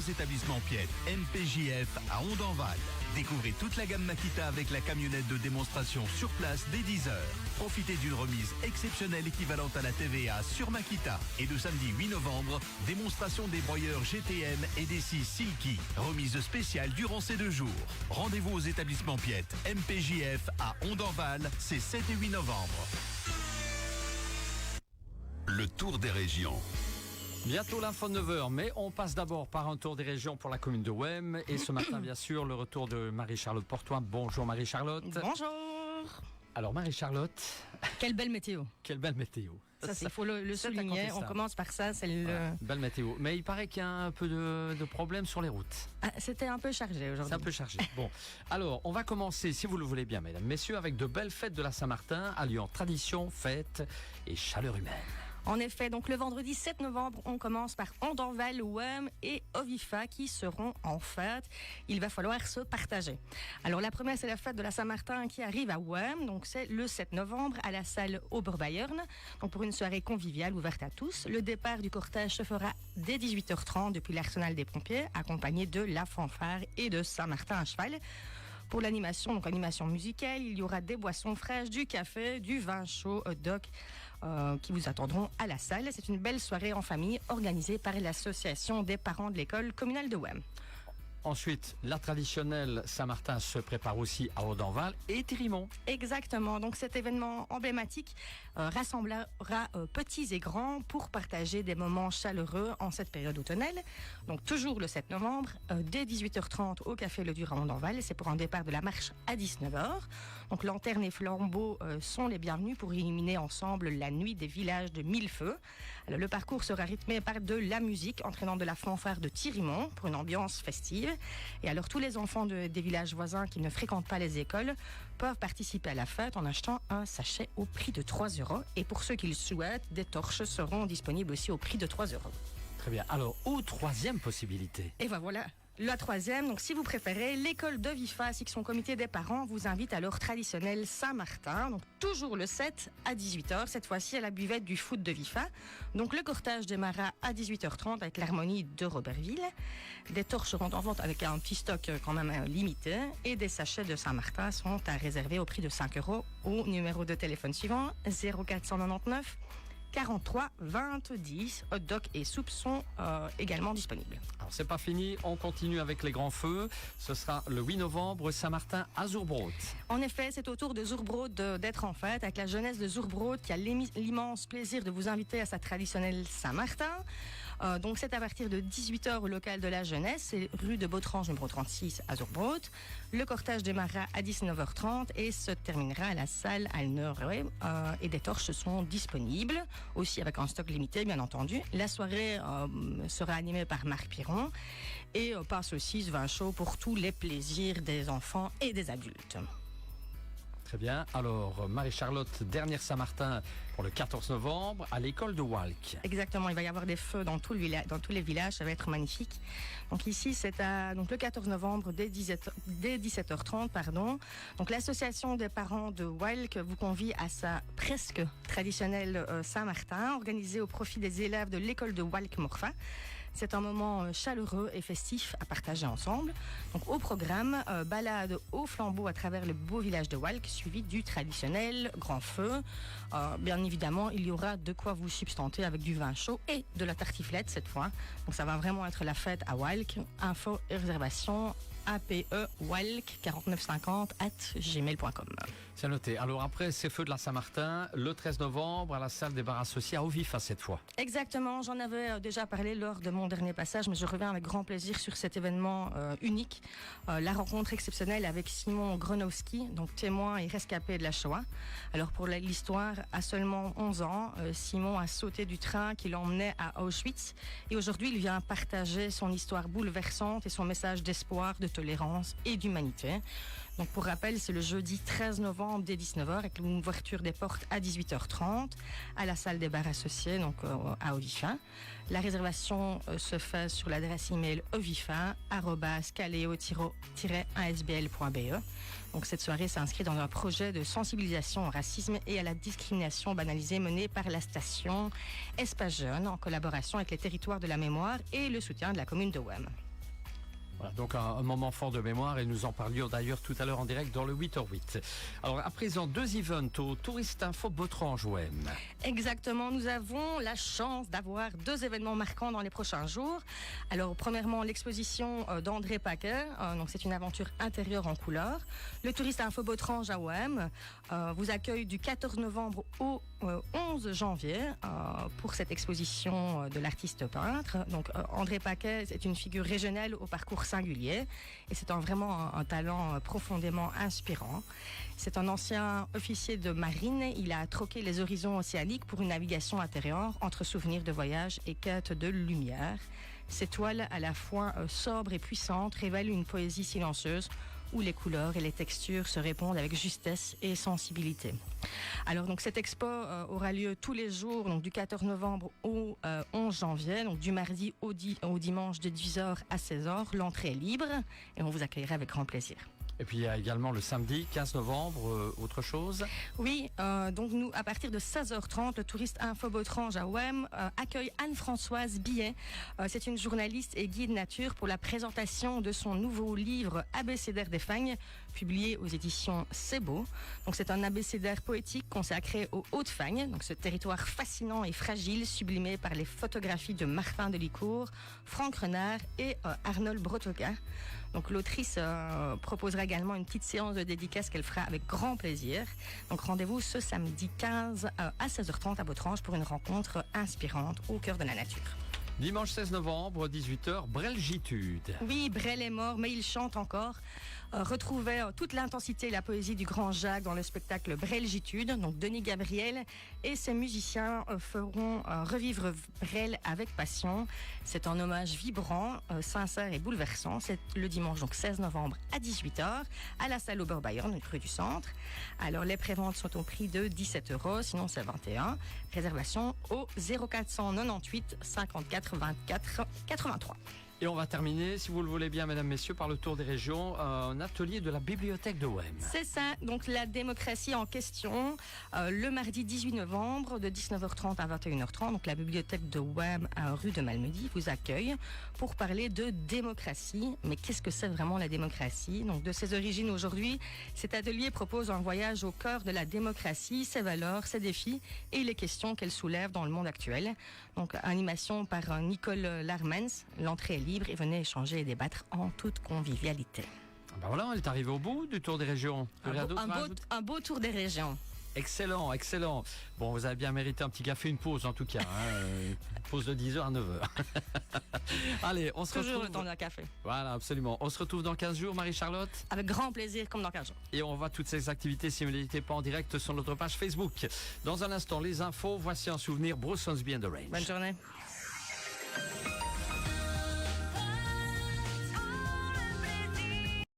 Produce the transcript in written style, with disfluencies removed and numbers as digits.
nouveaux établissements Piet MPJF à Ondenval. Découvrez toute la gamme Makita avec la camionnette de démonstration sur place dès 10h. Profitez d'une remise exceptionnelle équivalente à la TVA sur Makita. Et le samedi 8 novembre, démonstration des broyeurs GTM et des scies Silky. Remise spéciale durant ces 2 jours. Rendez-vous aux établissements Piet MPJF à Ondenval, c'est 7 et 8 novembre. Le tour des régions. Bientôt l'info de 9h, mais on passe d'abord par un tour des régions pour la commune de Wem. Et ce matin, bien sûr, le retour de Marie-Charlotte Portoin. Bonjour Marie-Charlotte. Bonjour. Alors Marie-Charlotte. Quelle belle météo. Quelle belle météo. Ça, il faut le souligner. On commence par ça. C'est belle météo. Mais il paraît qu'il y a un peu de problèmes sur les routes. Ah, c'était un peu chargé aujourd'hui. C'est un peu chargé. Bon, alors on va commencer, si vous le voulez bien, mesdames, messieurs, avec de belles fêtes de la Saint-Martin, alliant tradition, fête et chaleur humaine. En effet, donc le vendredi 7 novembre, on commence par Ondenval, Wem et Ovifa qui seront en fête. Il va falloir se partager. Alors la première, c'est la fête de la Saint-Martin qui arrive à Wem. Donc c'est le 7 novembre à la salle Oberbayern. Donc pour une soirée conviviale ouverte à tous. Le départ du cortège se fera dès 18h30 depuis l'arsenal des pompiers, accompagné de la fanfare et de Saint-Martin à cheval. Pour l'animation, donc animation musicale, il y aura des boissons fraîches, du café, du vin chaud, hot dog qui vous attendront à la salle. C'est une belle soirée en famille organisée par l'association des parents de l'école communale de Wem. Ensuite, la traditionnelle Saint-Martin se prépare aussi à Ondenval et Thirimont. Exactement. Donc cet événement emblématique rassemblera petits et grands pour partager des moments chaleureux en cette période automnale. Donc toujours le 7 novembre, dès 18h30 au Café Le Dur à Ondenval. C'est pour un départ de la marche à 19h. Donc lanternes et flambeaux sont les bienvenus pour illuminer ensemble la nuit des villages de Millefeux. Alors, le parcours sera rythmé par de la musique entraînant de la fanfare de Thirimont pour une ambiance festive. Et alors tous les enfants des villages voisins qui ne fréquentent pas les écoles peuvent participer à la fête en achetant un sachet au prix de 3 €. Et pour ceux qui le souhaitent, des torches seront disponibles aussi au prix de 3 €. Très bien. Alors, troisième possibilité. Et voilà. La troisième, donc si vous préférez, l'école de Vifa ainsi que son comité des parents vous invite à leur traditionnel Saint-Martin, donc toujours le 7 à 18h, cette fois-ci à la buvette du foot de Vifa. Donc le cortège démarra à 18h30 avec l'harmonie de Robertville. Des torches seront en vente avec un petit stock quand même limité et des sachets de Saint-Martin sont à réserver au prix de 5 € au numéro de téléphone suivant 0499 43 20 10. Hot dog et soupes sont également disponibles. Alors c'est pas fini, on continue avec les grands feux. Ce sera le 8 novembre, Saint-Martin à Zurbrot. En effet, c'est au tour de Zurbrot d'être en fête avec la jeunesse de Zurbrot qui a l'immense plaisir de vous inviter à sa traditionnelle Saint-Martin. Donc c'est à partir de 18h au local de la jeunesse, c'est rue de Bautrange numéro 36 à Zurbrot. Le cortège démarrera à 19h30 et se terminera à la salle Alner et des torches sont disponibles. Aussi avec un stock limité, bien entendu. La soirée sera animée par Marc Piron et passe aussi ce vin chaud pour tous les plaisirs des enfants et des adultes. Très bien. Alors, Marie-Charlotte, dernière Saint-Martin pour le 14 novembre à l'école de Walk. Exactement. Il va y avoir des feux dans tous les villages. Ça va être magnifique. Donc ici, c'est donc le 14 novembre dès 17h30, pardon. Donc l'association des parents de Walk vous convie à sa presque traditionnelle Saint-Martin organisée au profit des élèves de l'école de Walk-Morfa. C'est un moment chaleureux et festif à partager ensemble. Donc au programme, balade au flambeau à travers le beau village de Walk, suivi du traditionnel grand feu. Bien évidemment, il y aura de quoi vous substanter avec du vin chaud et de la tartiflette cette fois. Donc ça va vraiment être la fête à Walk. Info et réservation apewalk4950@gmail.com. C'est noté. Alors après ces feux de la Saint-Martin, le 13 novembre à la salle des bars associés à Ovifa cette fois. Exactement, j'en avais déjà parlé lors de mon dernier passage, mais je reviens avec grand plaisir sur cet événement unique. La rencontre exceptionnelle avec Simon Gronowski, donc témoin et rescapé de la Shoah. Alors pour l'histoire, à seulement 11 ans, Simon a sauté du train qui l'emmenait à Auschwitz et aujourd'hui il vient partager son histoire bouleversante et son message d'espoir, de tolérance et d'humanité. Donc pour rappel, c'est le jeudi 13 novembre dès 19h avec l'ouverture des portes à 18h30 à la salle des bars associés, donc à Ovifa. La réservation se fait sur l'adresse email ovifa@caleo-asbl.be. Donc cette soirée s'inscrit dans un projet de sensibilisation au racisme et à la discrimination banalisée mené par la station Espace Jeune en collaboration avec les territoires de la mémoire et le soutien de la commune de Wem. Voilà, donc un moment fort de mémoire et nous en parlions d'ailleurs tout à l'heure en direct dans le 8h08. Alors à présent, 2 events au Touriste Info Botrange-OM. Exactement, nous avons la chance d'avoir 2 événements marquants dans les prochains jours. Alors premièrement, l'exposition d'André Paquet, donc c'est une aventure intérieure en couleur. Le Touriste Info Botrange à OM vous accueille du 14 novembre au 11 janvier pour cette exposition de l'artiste peintre. Donc André Paquet, c'est une figure régionale au parcours singulier et c'est vraiment un talent profondément inspirant. C'est un ancien officier de marine. Il a troqué les horizons océaniques pour une navigation intérieure entre souvenirs de voyage et quête de lumière. Ses toiles, à la fois sobres et puissantes, révèlent une poésie silencieuse où les couleurs et les textures se répondent avec justesse et sensibilité. Alors donc cette expo aura lieu tous les jours, donc du 14 novembre au 11 janvier, donc du mardi au dimanche de 10h à 16h. L'entrée est libre et on vous accueillera avec grand plaisir. Et puis il y a également le samedi 15 novembre, autre chose. Oui, donc nous, à partir de 16h30, le Touriste Info Botrange à OM accueille Anne-Françoise Billet. C'est une journaliste et guide nature pour la présentation de son nouveau livre Abécédaire des Fagnes, publié aux éditions C'est Beau. Donc c'est un abécédaire poétique consacré aux Hauts-de-Fagnes, donc ce territoire fascinant et fragile, sublimé par les photographies de Martin Delicourt, Franck Renard et Arnold Brotoka. Donc l'autrice proposera également une petite séance de dédicace qu'elle fera avec grand plaisir. Donc rendez-vous ce samedi 15 à 16h30 à Botrange pour une rencontre inspirante au cœur de la nature. Dimanche 16 novembre, 18h, Brel-Gitude. Oui, Brel est mort, mais il chante encore. Retrouvait toute l'intensité et la poésie du grand Jacques dans le spectacle Brel-Gitude. Donc Denis Gabriel et ses musiciens feront revivre Brel avec passion. C'est un hommage vibrant, sincère et bouleversant. C'est le dimanche donc 16 novembre à 18h à la salle Oberbayern, rue du Centre. Alors les préventes sont au prix de 17 €, sinon c'est 21. Réservation au 0498 54 24 83. Et on va terminer, si vous le voulez bien, mesdames, messieurs, par le tour des régions, un atelier de la bibliothèque de OM. C'est ça, donc la démocratie en question, le mardi 18 novembre de 19h30 à 21h30, donc la bibliothèque de OM rue de Malmedy vous accueille pour parler de démocratie. Mais qu'est-ce que c'est vraiment la démocratie? Donc de ses origines aujourd'hui, cet atelier propose un voyage au cœur de la démocratie, ses valeurs, ses défis et les questions qu'elle soulève dans le monde actuel. Donc animation par Nicole Larmens, l'entrée est libre et venez échanger et débattre en toute convivialité. Ben voilà, elle est arrivée au bout du tour des régions. Un beau tour des régions. Excellent, excellent. Bon, vous avez bien mérité un petit café, une pause en tout cas. Une pause de 10h à 9h. Allez, on se retrouve. Toujours le temps d'un café. Voilà, absolument. On se retrouve dans 15 jours, Marie-Charlotte. Avec grand plaisir, comme dans 15 jours. Et on voit toutes ces activités, si vous n'étiez pas en direct, sur notre page Facebook. Dans un instant, les infos. Voici un souvenir, Bruce Hornsby and the Range. Bonne journée.